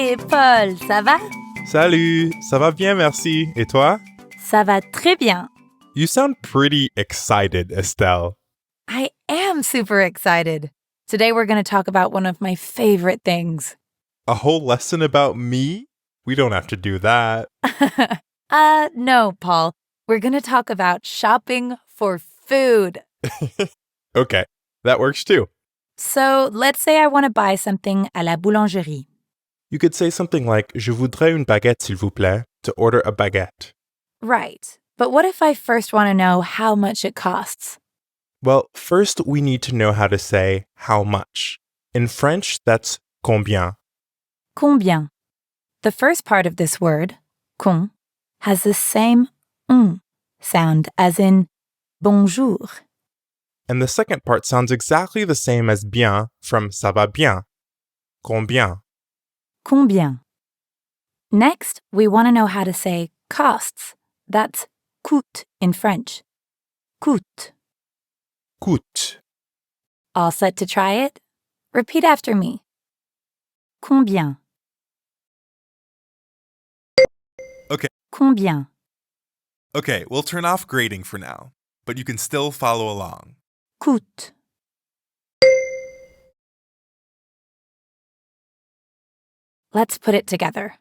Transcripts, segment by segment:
Hey, Paul, ça va? Salut, ça va bien, merci. Et toi? Ça va très bien. You sound pretty excited, Estelle. I am super excited. Today we're going to talk about one of my favorite things. A whole lesson about me? We don't have to do that. No, Paul. We're going to talk about shopping for food. Okay, that works too. So let's say I want to buy something à la boulangerie. You could say something like, Je voudrais une baguette, s'il vous plaît, to order a baguette. Right. But what if I first want to know how much it costs? Well, first we need to know how to say how much. In French, that's combien. Combien? The first part of this word, con, has the same sound as in bonjour. And the second part sounds exactly the same as bien from ça va bien. Combien? Combien? Next, we want to know how to say costs. That's coûte in French. Coûte. Coûte. All set to try it? Repeat after me. Combien? Okay. Combien? Okay, we'll turn off grading for now, but you can still follow along. Coûte. Let's put it together.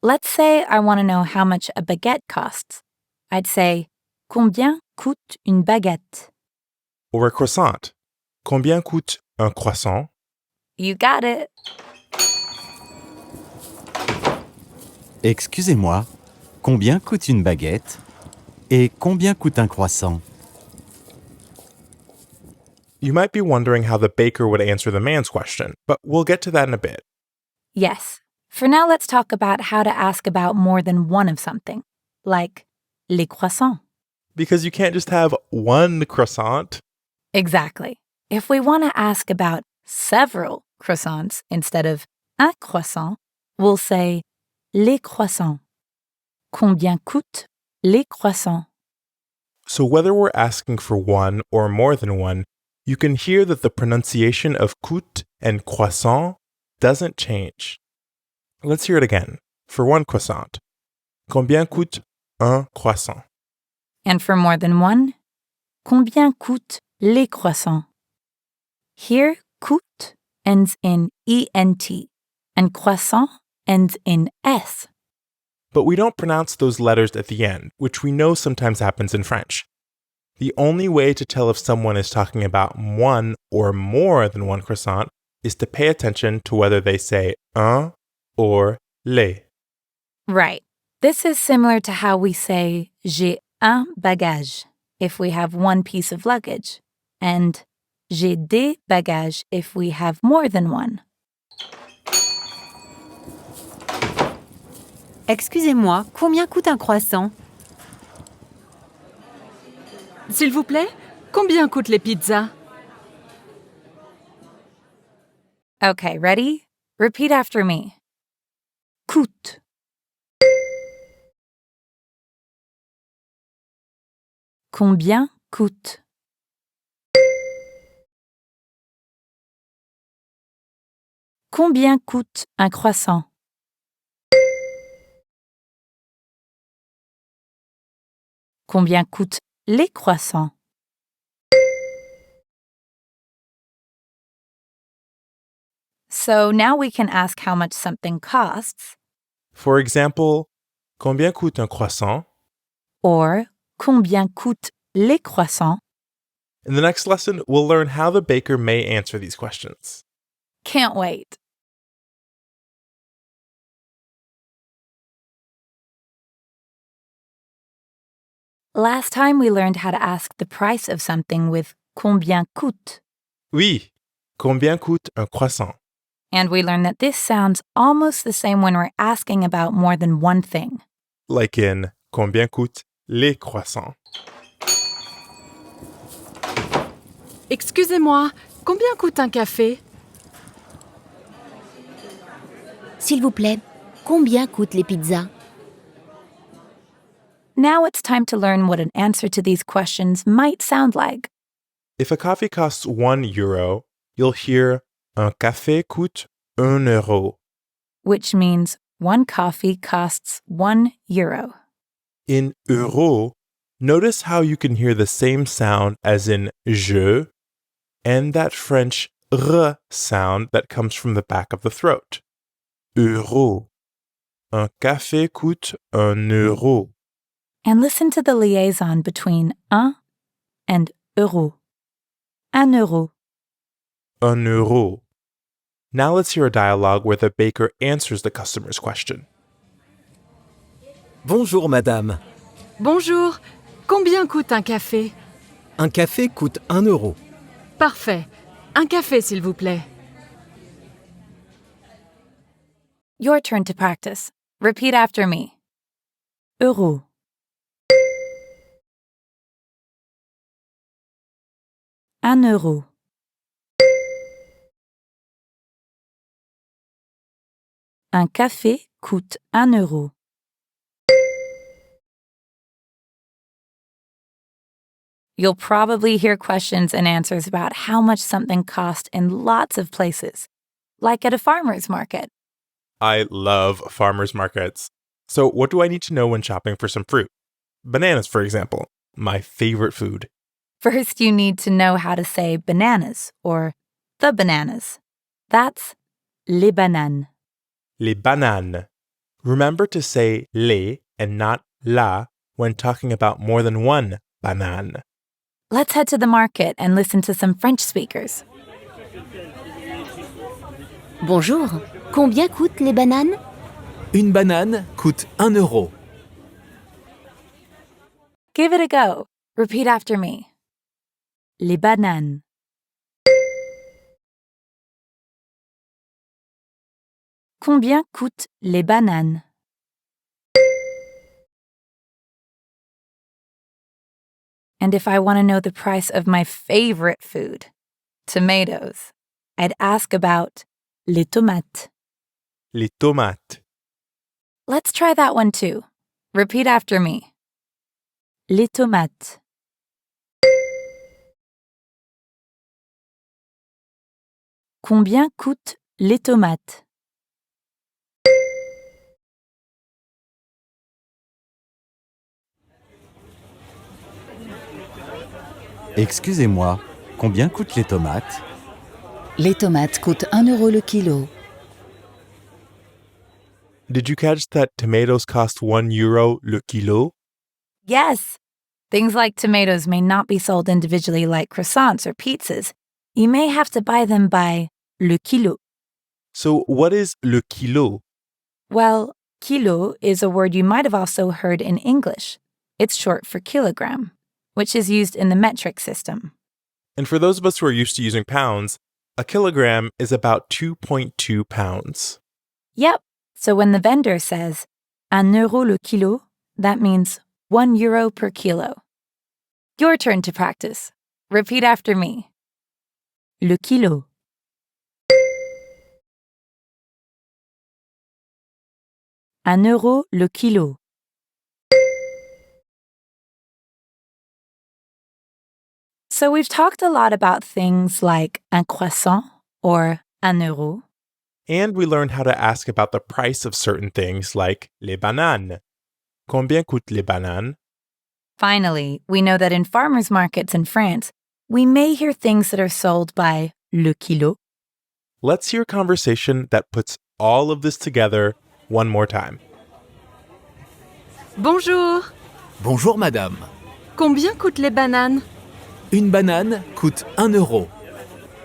Let's say I want to know how much a baguette costs. I'd say, combien coûte une baguette? Or a croissant. Combien coûte un croissant? You got it. Excusez-moi, combien coûte une baguette? Et combien coûte un croissant? You might be wondering how the baker would answer the man's question, but we'll get to that in a bit. Yes. For now, let's talk about how to ask about more than one of something, like les croissants. Because you can't just have one croissant. Exactly. If we want to ask about several croissants instead of un croissant, we'll say les croissants. Combien coûtent les croissants? So whether we're asking for one or more than one, you can hear that the pronunciation of coûte and croissant doesn't change. Let's hear it again. For one croissant. Combien coûte un croissant? And for more than one, combien coûtent les croissants? Here, coûte ends in ENT, and croissant ends in S. But we don't pronounce those letters at the end, which we know sometimes happens in French. The only way to tell if someone is talking about one or more than one croissant is to pay attention to whether they say un or les. Right. This is similar to how we say j'ai un bagage if we have one piece of luggage, and j'ai des bagages if we have more than one. Excusez-moi, combien coûte un croissant? S'il vous plaît, combien coûtent les pizzas? Okay, ready? Repeat after me. Coûte. Combien coûte? Combien coûte un croissant? Combien coûtent les croissants? So now we can ask how much something costs, For example, combien coûte un croissant? or combien coûtent les croissants? In the next lesson, we'll learn how the baker may answer these questions. Can't wait. Last time we learned how to ask the price of something with combien coûte, Oui, combien coûte un croissant? and we learned that this sounds almost the same when we're asking about more than one thing. Like in combien coûtent les croissants? Excusez-moi, combien coûte un café? S'il vous plaît, combien coûtent les pizzas? Now it's time to learn what an answer to these questions might sound like. If a coffee costs €1, you'll hear un café coûte €1. which means one coffee costs €1. In euro, notice how you can hear the same sound as in je and that French r sound that comes from the back of the throat. Euro. Un café coûte €1. And listen to the liaison between un and euro. €1. €1. Now let's hear a dialogue where the baker answers the customer's question. Bonjour madame. Bonjour. Combien coûte un café? Un café coûte 1 euro. Parfait. Un café, s'il vous plaît. Your turn to practice. Repeat after me. Euro. €1. Un café coûte €1. You'll probably hear questions and answers about how much something costs in lots of places, like at a farmer's market. I love farmers markets. So what do I need to know when shopping for some fruit? Bananas, for example, my favorite food. First, you need to know how to say bananas or the bananas. That's les bananes. Les bananes. Remember to say les and not la when talking about more than one banane. Let's head to the market and listen to some French speakers. Bonjour. Combien coûtent les bananes? Une banane coûte 1 euro. Give it a go. Repeat after me. Les bananes. Combien coûtent les bananes? And if I want to know the price of my favorite food, tomatoes, I'd ask about les tomates. Les tomates. Let's try that one too. Repeat after me. Les tomates. Combien coûtent les tomates? Excusez-moi, combien coûtent les tomates? Les tomates coûtent 1 euro le kilo. Did you catch that tomatoes cost €1 le kilo? Yes. Things like tomatoes may not be sold individually like croissants or pizzas. You may have to buy them by le kilo. So what is le kilo? Well, kilo is a word you might have also heard in English. It's short for kilogram, which is used in the metric system. And for those of us who are used to using pounds, a kilogram is about 2.2 pounds. Yep. So when the vendor says, 1 euro le kilo, that means €1 per kilo. Your turn to practice. Repeat after me. Le kilo. €1 le kilo. So we've talked a lot about things like un croissant or 1 euro. And we learned how to ask about the price of certain things like les bananes. Combien coûtent les bananes? Finally, we know that in farmers' markets in France, we may hear things that are sold by le kilo. Let's hear a conversation that puts all of this together one more time. Bonjour. Bonjour madame. Combien coûtent les bananes? Une banane coûte 1 euro.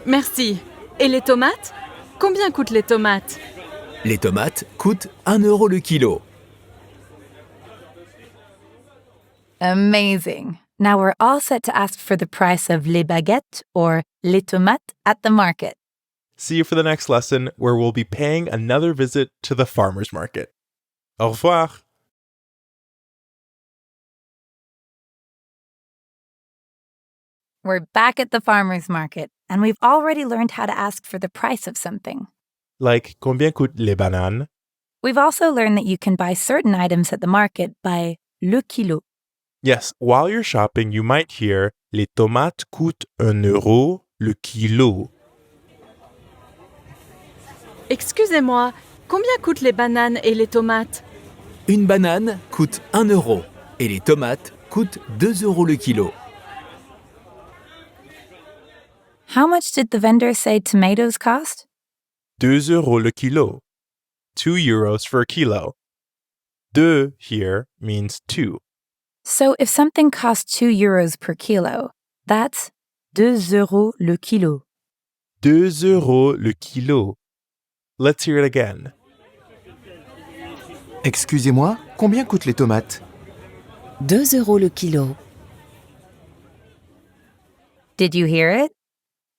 Merci. Et les tomates? Combien coûtent les tomates? Les tomates coûtent 1 euro le kilo. Amazing. Now we're all set to ask for the price of les baguettes or les tomates at the market. See you for the next lesson where we'll be paying another visit to the farmer's market. Au revoir. We're back at the farmer's market, and we've already learned how to ask for the price of something. Like combien coûtent les bananes? We've also learned that you can buy certain items at the market by le kilo. Yes, while you're shopping, you might hear les tomates coûtent 1 euro le kilo. Excusez-moi, Combien coûtent les bananes et les tomates? Une banane coûte 1 euro et les tomates coûtent 2 euros le kilo. How much did the vendor say tomatoes cost? 2 euros le kilo. 2 euros for a kilo. Deux here means 2. So if something costs 2 euros per kilo, that's 2 euros le kilo. 2 euros le kilo. Let's hear it again. Excusez-moi, combien coûtent les tomates? 2 euros le kilo. Did you hear it?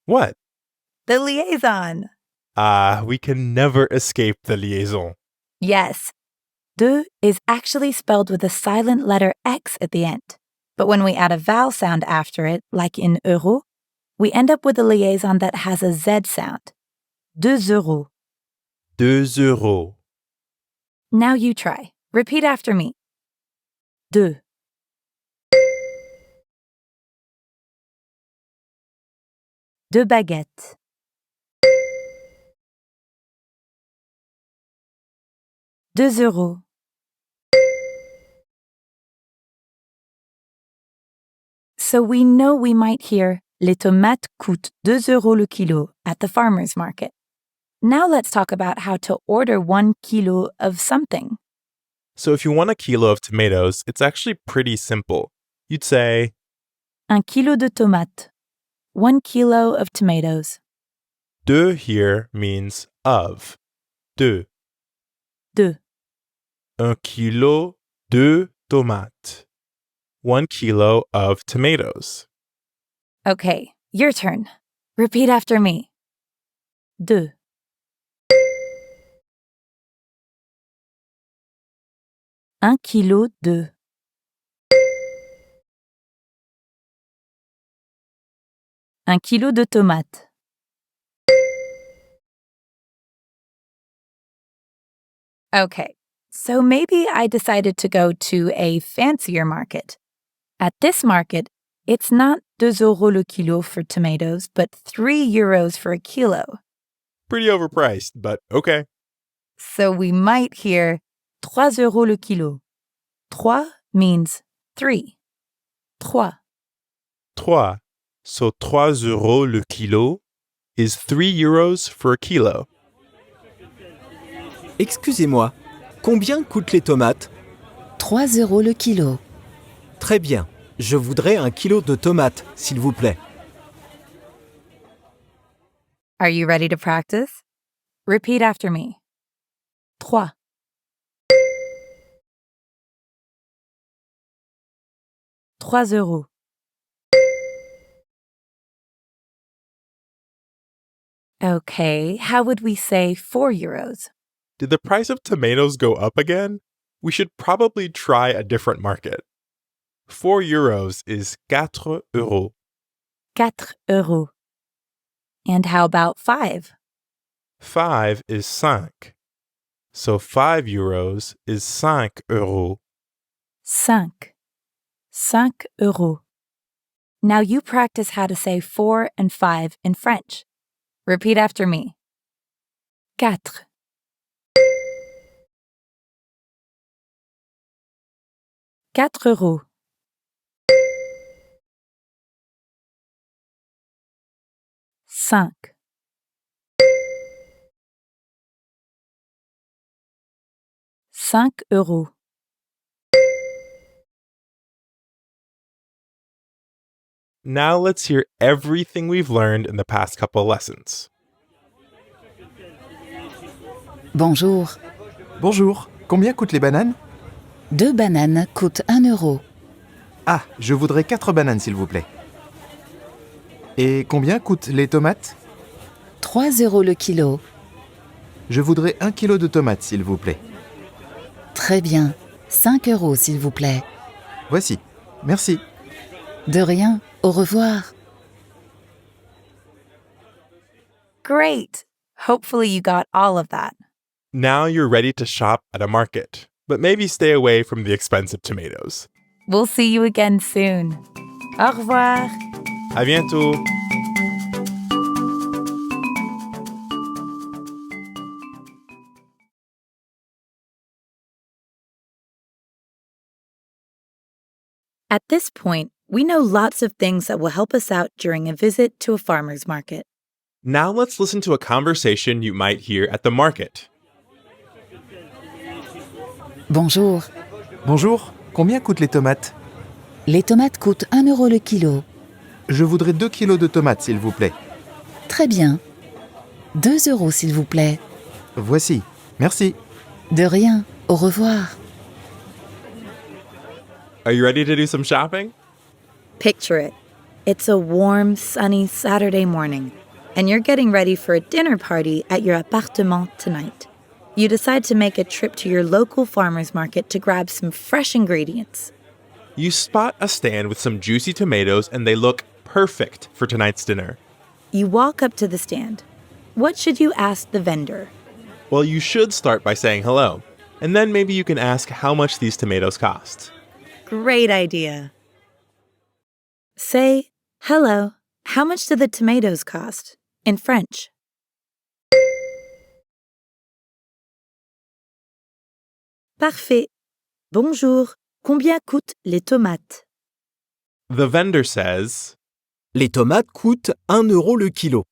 What? The liaison. We can never escape the liaison. Yes. De is actually spelled with a silent letter X at the end. But when we add a vowel sound after it, like in euro, we end up with a liaison that has a Z sound. 2 euros. 2 euros. Now you try. Repeat after me. 2. Deux baguettes. 2 euros. So we know we might hear les tomates coûtent 2 euros le kilo at the farmer's market. Now let's talk about how to order 1 kilo of something. So if you want a kilo of tomatoes, it's actually pretty simple. You'd say, 1 kilo de tomates. 1 kilo of tomatoes. deux here means of. Deux. 2. 1 kilo de tomates. 1 kilo of tomatoes. Okay, your turn. Repeat after me. 2. 1 kilo de. 1 kilo de tomates. Okay, so maybe I decided to go to a fancier market. At this market, it's not 2 euros le kilo for tomatoes, but 3 euros for a kilo. Pretty overpriced, but okay. So we might hear 3 euros le kilo. 3 means 3. 3. Trois. So 3 euros le kilo is 3 euros for a kilo. Excusez-moi, combien coûtent les tomates? 3 euros le kilo. Très bien, je voudrais 1 kilo de tomates, s'il vous plaît. Are you ready to practice? Repeat after me. 3. 3 euros. Okay, how would we say 4 euros? Did the price of tomatoes go up again? We should probably try a different market. 4 euros is 4 euros. 4 euros. And how about 5? 5 is 5. So 5 euros is 5 euros. 5. 5 euros. Now you practice how to say 4 and 5 in French. Repeat after me. 4. 4 euros. 5. 5 euros. Now let's hear everything we've learned in the past couple lessons. Bonjour. Bonjour, combien coûtent les bananes? 2 bananes coûtent 1 euro. Ah, je voudrais 4 bananes s'il vous plaît. Et combien coûtent les tomates? 3 euros le kilo. Je voudrais 1 kilo de tomates s'il vous plaît. Très bien. 5 euros s'il vous plaît. Voici, merci. De rien. Au revoir. Great! Hopefully you got all of that. Now you're ready to shop at a market, but maybe stay away from the expensive tomatoes. We'll see you again soon. Au revoir! À bientôt! At this point, we know lots of things that will help us out during a visit to a farmer's market. Now let's listen to a conversation you might hear at the market. Bonjour. Bonjour, combien coûtent les tomates? Les tomates coûtent 1 euro le kilo. Je voudrais 2 kilos de tomates, s'il vous plaît. Très bien. 2 euros, s'il vous plaît. Voici. Merci. De rien. Au revoir. Are you ready to do some shopping? Picture it. It's a warm, sunny Saturday morning, and you're getting ready for a dinner party at your appartement tonight. You decide to make a trip to your local farmer's market to grab some fresh ingredients. You spot a stand with some juicy tomatoes and they look perfect for tonight's dinner. You walk up to the stand. What should you ask the vendor? Well, you should start by saying hello, and then maybe you can ask how much these tomatoes cost. Great idea. Say, hello, how much do the tomatoes cost? In French. Parfait. Bonjour. Combien coûtent les tomates? The vendor says, Les tomates coûtent 1 euro le kilo.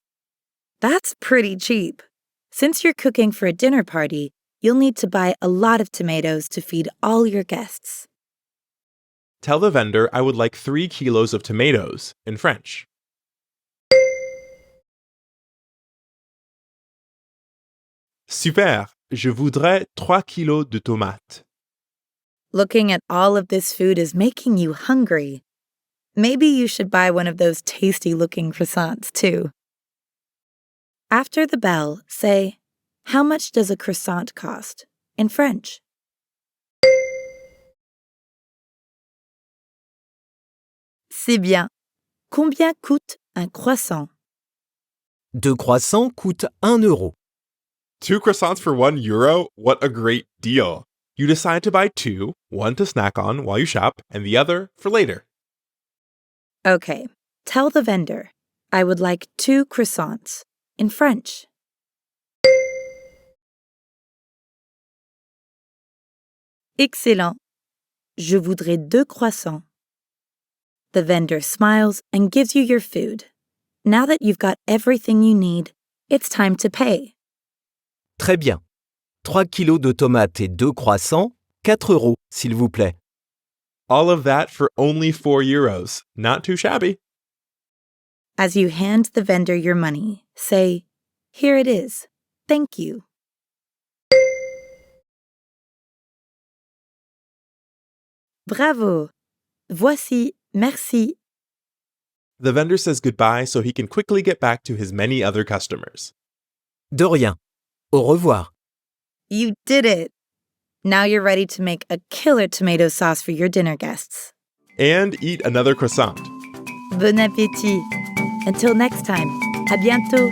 That's pretty cheap. Since you're cooking for a dinner party, you'll need to buy a lot of tomatoes to feed all your guests. tell the vendor I would like 3 kilos of tomatoes in French. Super, je voudrais 3 kilos de tomates. Looking at all of this food is making you hungry. Maybe you should buy one of those tasty-looking croissants, too. After the bell, say, how much does a croissant cost? In French. C'est bien. Combien coûte un croissant? 2 croissants coûtent 1 euro. 2 croissants for €1? What a great deal. You decide to buy 2, one to snack on while you shop, and the other for later. Okay, tell the vendor, I would like 2 croissants. In French. Excellent. Je voudrais 2 croissants. The vendor smiles and gives you your food. Now that you've got everything you need, it's time to pay. Très bien. 3 kilos de tomates et 2 croissants, 4 euros, s'il vous plaît. All of that for only €4. Not too shabby. As you hand the vendor your money, say, here it is. Thank you. Bravo. Voici, merci. The vendor says goodbye so he can quickly get back to his many other customers. De rien. Au revoir. You did it. Now you're ready to make a killer tomato sauce for your dinner guests. And eat another croissant. Bon appétit. Until next time. À bientôt.